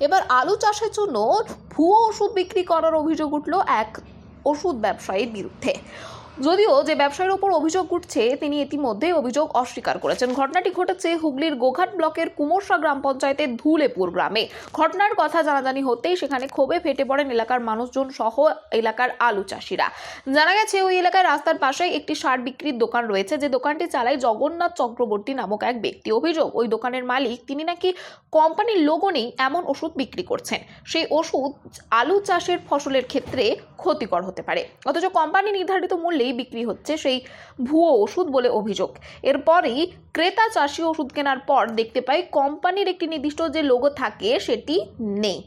এবার আলু চাষের জন্য ভুয়ো ওষুধ বিক্রি করার অভিযোগ উঠল এক ওষুধ ব্যবসায়ীর বিরুদ্ধে। যদিও যে ব্যবসায়ীর ওপর অভিযোগ উঠছে তিনি ইতিমধ্যে অভিযোগ অস্বীকার করেছেন। ঘটনাটি ঘটেছে হুগলির গোঘাট ব্লকের কুমোরসা গ্রাম পঞ্চায়েতের ধুলেপুর গ্রামে। ঘটনার কথা জানাজানি হতেই সেখানে ক্ষোভে ফেটে পড়েন এলাকার মানুষজন সহ এলাকার আলু চাষিরা। জানা গেছে ওই এলাকায় রাস্তার পাশে একটি সার বিক্রির দোকান রয়েছে, যে দোকানটি চালায় জগন্নাথ চক্রবর্তী নামক এক ব্যক্তি। অভিযোগ ওই দোকানের মালিক তিনি নাকি কোম্পানির লোগো নেই এমন ওষুধ বিক্রি করছেন। সেই ওষুধ আলু চাষের ফসলের ক্ষেত্রে ক্ষতিকর হতে পারে, অথচ কোম্পানি নির্ধারিত মূল্যেই বিক্রি হচ্ছে সেই ভুয়ো ওষুধ বলে অভিযোগ। এরপরই ক্রেতা চাষি ওষুধ কেনার পর দেখতে পায় কোম্পানির একটি নির্দিষ্ট যে লোগো থাকে সেটি নেই।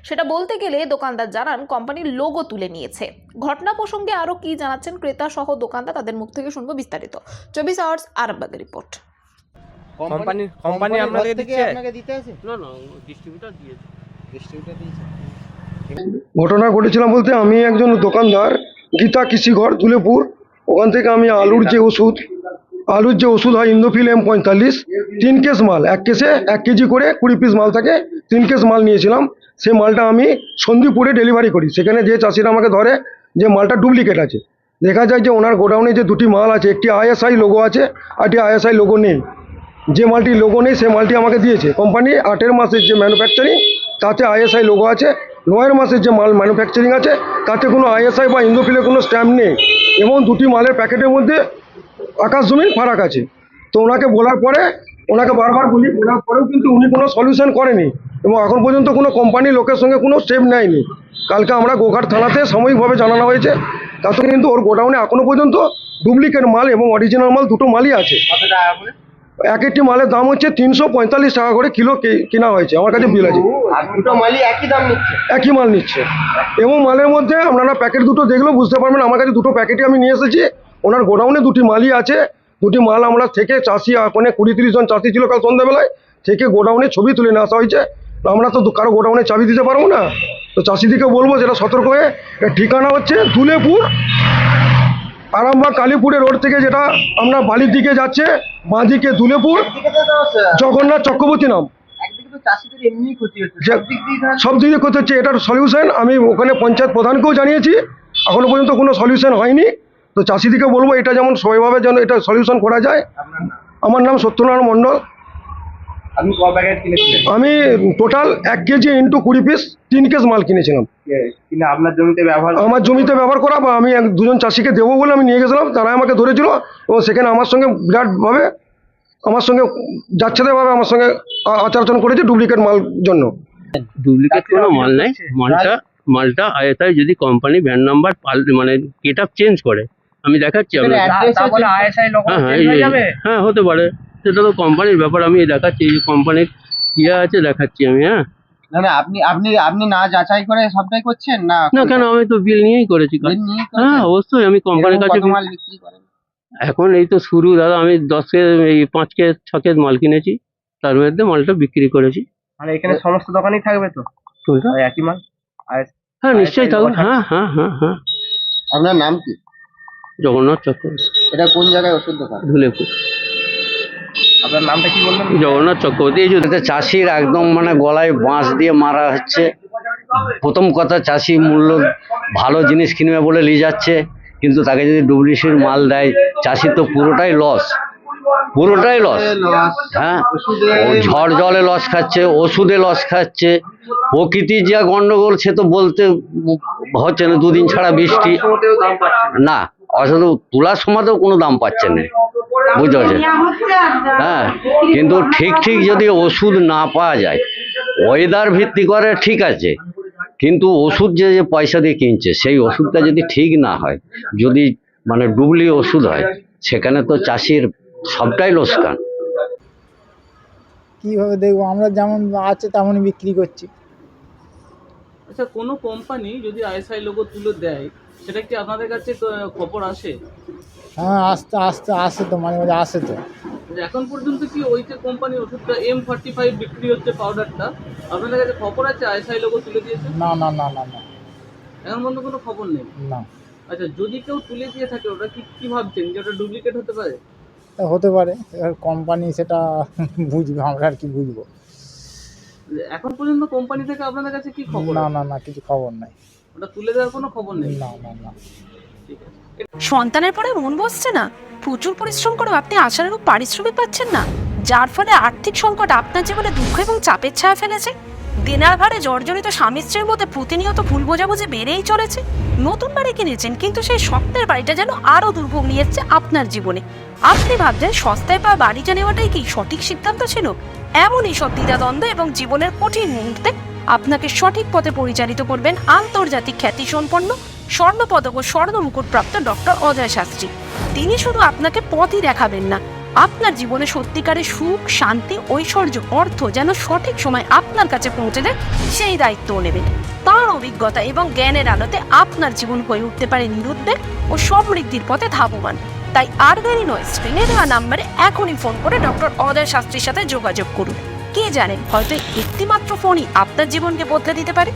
সেটা বলতে গেলে দোকানদার জানান কোম্পানির লোগো তুলে নিয়েছে। ঘটনা প্রসঙ্গে আরও কি জানাচ্ছেন ক্রেতা সহ দোকানদার, তাদের মুখ থেকে শুনবো বিস্তারিত। 24 আওয়ার্স আরামবাগের রিপোর্ট। কোম্পানি আপনাদের দিতে আছে? না ডিস্ট্রিবিউটর দিয়েছে। ঘটনা ঘটেছিলাম বলতে, আমি একজন দোকানদার গীতা কৃষিঘর ধুলেপুর। ওখান থেকে আমি আলুর যে ওষুধ হয় ইন্দোফিল M45 3 কেস মাল, এক কেসে 1 কেজি করে 20 পিস মাল থাকে, 3 কেস মাল নিয়েছিলাম। সেই মালটা আমি সন্দীপুরে ডেলিভারি করি। সেখানে যে চাষিরা আমাকে ধরে যে মালটা ডুপ্লিকেট আছে, দেখা যায় যে ওনার গোডাউনে যে দুটি মাল আছে, একটি ISI লোগো আছে আর একটি ISI লোগো নেই। যে মালটি লোগো নেই সেই মালটি আমাকে দিয়েছে কোম্পানি 8 মাসের যে ম্যানুফ্যাকচারিং, তাতে ISI লোগো আছে। 9 মাসের যে মাল ম্যানুফ্যাকচারিং আছে তাতে কোনো ISI বা ইন্দোফিলের কোনো স্ট্যাম্প নেই, এবং দুটি মালের প্যাকেটের মধ্যে আকাশ জমিন ফারাক আছে। তো ওনাকে বলার পরে, ওনাকে বারবার বলি, বলার পরেও কিন্তু উনি কোনো সলিউশন করেনি, এবং এখন পর্যন্ত কোনো কোম্পানির লোকের সঙ্গে কোনো স্টেপ নেয়নি। কালকে আমরা গোঘাট থানাতে সাময়িকভাবে জানানো হয়েছে, তাতে কিন্তু ওর গোডাউনে এখনো পর্যন্ত ডুপ্লিকেট মাল এবং অরিজিনাল মাল দুটো মালই আছে। এক একটি মালের দাম হচ্ছে 345 টাকা করে কিলো কেনা হয়েছে, আমার কাছে বিল আছে। দুটো মালই একই দাম নিচ্ছে? একই মাল নিচ্ছে, এবং মালের মধ্যে আপনারা প্যাকেট দুটো দেখলেও বুঝতে পারবেন। আমার কাছে দুটো প্যাকেটই আমি নিয়ে এসেছি। ওনার গোডাউনে দুটি মালই আছে। দুটি মাল আমরা থেকে চাষি, ওখানে 20-30 জন চাষি ছিল কাল সন্ধ্যাবেলায়, থেকে গোডাউনে ছবি তুলে নিয়ে আসা হয়েছে। আমরা তো কারো গোডাউনে চাবি দিতে পারবো না, তো চাষিদিকে বলবো যেটা সতর্ক হয়ে। ঠিকানা হচ্ছে ধুলেপুর, আরামবাগ কালীপুরের রোড থেকে যেটা আমরা বালির দিকে যাচ্ছে, বাঁ দিকে ধুলেপুর, জগন্নাথ চক্রবর্তী নাম। সব দিকে ক্ষতি হচ্ছে, এটার সলিউশন আমি ওখানে পঞ্চায়েত প্রধানকেও জানিয়েছি, এখনো পর্যন্ত কোনো সলিউশন হয়নি। তো চাষিদিকে বলবো এটা যেমন সবাইভাবে যেন এটা সলিউশন করা যায়। আমার নাম সত্যনারায়ণ মণ্ডল। আপনি কত প্যাকেট কিনেছিলেন? আমি total 1 KG into 20 piece 3 case মাল কিনেছিলাম। কিনা আপনার জমিতে ব্যবহার? আমার জমিতে ব্যবহার করা, বা আমি দুজন চাষিকে দেবো বলে আমি নিয়ে গেছিলাম, তারা আমাকে ধরেছিল, এবং সেখানে আমার সঙ্গে বিরাটভাবে আমার সঙ্গে যাচ্ছেদেরভাবে আমার সঙ্গে আচরণ করেছে ডুপ্লিকেট মাল জন্য। ডুপ্লিকেট কোনো মাল নাই। মালটা ISI যদি কোম্পানি ভ্যান নাম্বার মানে গেটআপ চেঞ্জ করে, আমি দেখাচ্ছি আপনাকে। হ্যাঁ হতে পারে, সেটা তো কোম্পানির ব্যাপার। আমি দেখাচ্ছি, এই কোম্পানির ইয়ে আছে, দেখাচ্ছি আমি। হ্যাঁ না আপনি না যাচাই করে সবটাই করছেন না? না কেন, আমি তো বিল নিয়েই করেছি। হ্যাঁ অবশ্যই, আমি কোম্পানির কাছে মাল বিক্রি করেন? এখন এই তো শুরু দাদা, আমি 10 কেস 5 কেস 6 কেস মাল কিনেছি, তার মধ্যে মালটা বিক্রি করেছি। মানে এখানে সমস্ত দোকানই থাকবে তো একই মাল? হ্যাঁ নিশ্চয়ই থাকবে। হ্যাঁ। আপনার নাম কি? জগন্নাথ চক্রবর্তী। এটা কোন জায়গায় ওষুধ দোকান? ধুলেপুর। আপনার নামটা কি বললেন? জগন্নাথ চক্রবর্তী। এই যে চাষির একদম মানে গলায় বাঁশ দিয়ে মারা হচ্ছে। প্রথম কথা, চাষি মূল্য ভালো জিনিস কিনবে বলে নিয়ে যাচ্ছে, কিন্তু তাকে যদি ডুপ্লিকেট মাল দেয়, চাষি তো পুরোটাই লস। হ্যাঁ, ও ঝড় জলে লস খাচ্ছে, ওষুধে লস খাচ্ছে। প্রকৃতির যা গন্ডগোল সে তো বলতে হচ্ছে না, 2 দিন ছাড়া বৃষ্টি না, অসাধু তোলার সময়তেও কোনো দাম পাচ্ছে না, বুঝতে পারছেন? হ্যাঁ, কিন্তু ঠিক যদি ওষুধ না পাওয়া যায়, ওয়েদার ভিত্তি করে ঠিক আছে, কিন্তু ওষুধ যে পয়সা দিয়ে কিনছে সেই ওষুধটা যদি ঠিক না হয়, যদি মানে ডুবলি ওষুধ হয়, সেখানে তো চাষির সবটাই লোকসান। কিভাবে দেখবো? আমরা যেমন আছে তেমনই বিক্রি করছি। আচ্ছা, কোনো কোম্পানি যদি ISI লোগো তুলে দেয়, সেটা কি আপনাদের কাছে খবর আসে? হ্যাঁ, আস্তে আস্তে আসে তো, মাঝে মাঝে আসে তো। এখন পর্যন্ত কি ওই যে কোম্পানি ওষুধটা M45 বিক্রি হচ্ছে পাউডারটা, আপনাদের কাছে খবর আছে ISI লোগো তুলে দিয়েছে? না। এখন পর্যন্ত কোনো খবর নেই? না। আচ্ছা, যদি কেউ তুলে দিয়ে থাকে, ওটা কি ভাবছেন যে ওটা ডুপ্লিকেট হতে পারে? তা হতে পারে, এবার কোম্পানি সেটা বুঝবে, আমরা আর কি বুঝবো। এখন পর্যন্ত কোম্পানি থেকে আপনাদের কাছে কি খবর? না না না, কিছু খবর নাই। ওটা তুলে দেওয়ার কোনো খবর নেই? না না না। ঠিক আছে। সন্তানের পরে মন বসছে না, প্রচুর পরিশ্রম করেও আপনি আশানুরূপ পারিশ্রমিক পাচ্ছেন না, যার ফলে আর্থিক সংকট আপনার জীবনে দুঃখ এবং চাপের ছায়া ফেলেছে। দেনার ভারে জর্জরিত স্বামী স্ত্রীর মধ্যে প্রতিনিয়ত ভুল বোঝাবুঝি বেড়েই চলেছে। নতুন বাড়ি কিনেছেন, কিন্তু সেই স্বপ্নের বাড়িটা যেন আরো দুর্ভোগ নিয়ে এসছে আপনার জীবনে। আপনি ভাবছেন সস্তায় পাওয়া বাড়িটা নেওয়াটাই কি সঠিক সিদ্ধান্ত ছিল? এমনই সব দ্বিধাদ্বন্দ্ব এবং জীবনের কঠিন মুহূর্তে আপনাকে সঠিক পথে পরিচালিত করবেন আন্তর্জাতিক খ্যাতিসম্পন্ন স্বর্ণপদক ও স্বর্ণ মুকুটপ্রাপ্ত ডক্টর অজয় শাস্ত্রী। তিনি শুধু আপনাকে পথই দেখাবেন না, আপনার জীবনে সত্যিকারের সুখ, শান্তি, ঐশ্বর্য, অর্থ যেন সঠিক সময় আপনার কাছে পৌঁছে দেয় সেই দায়িত্বও নেবেন। তার অভিজ্ঞতা এবং জ্ঞানের আলোতে আপনার জীবন হয়ে উঠতে পারে নিরুদ্বেগ ও সমৃদ্ধির পথে ধাবমান। তাই আর দেরি নয়, স্ক্রিনে দেওয়া নাম্বারে এখনই ফোন করে ডক্টর অজয় শাস্ত্রীর সাথে যোগাযোগ করুন। কে জানেন, হয়তো একটি মাত্র ফোনই আপনার জীবনকে বদলে দিতে পারে।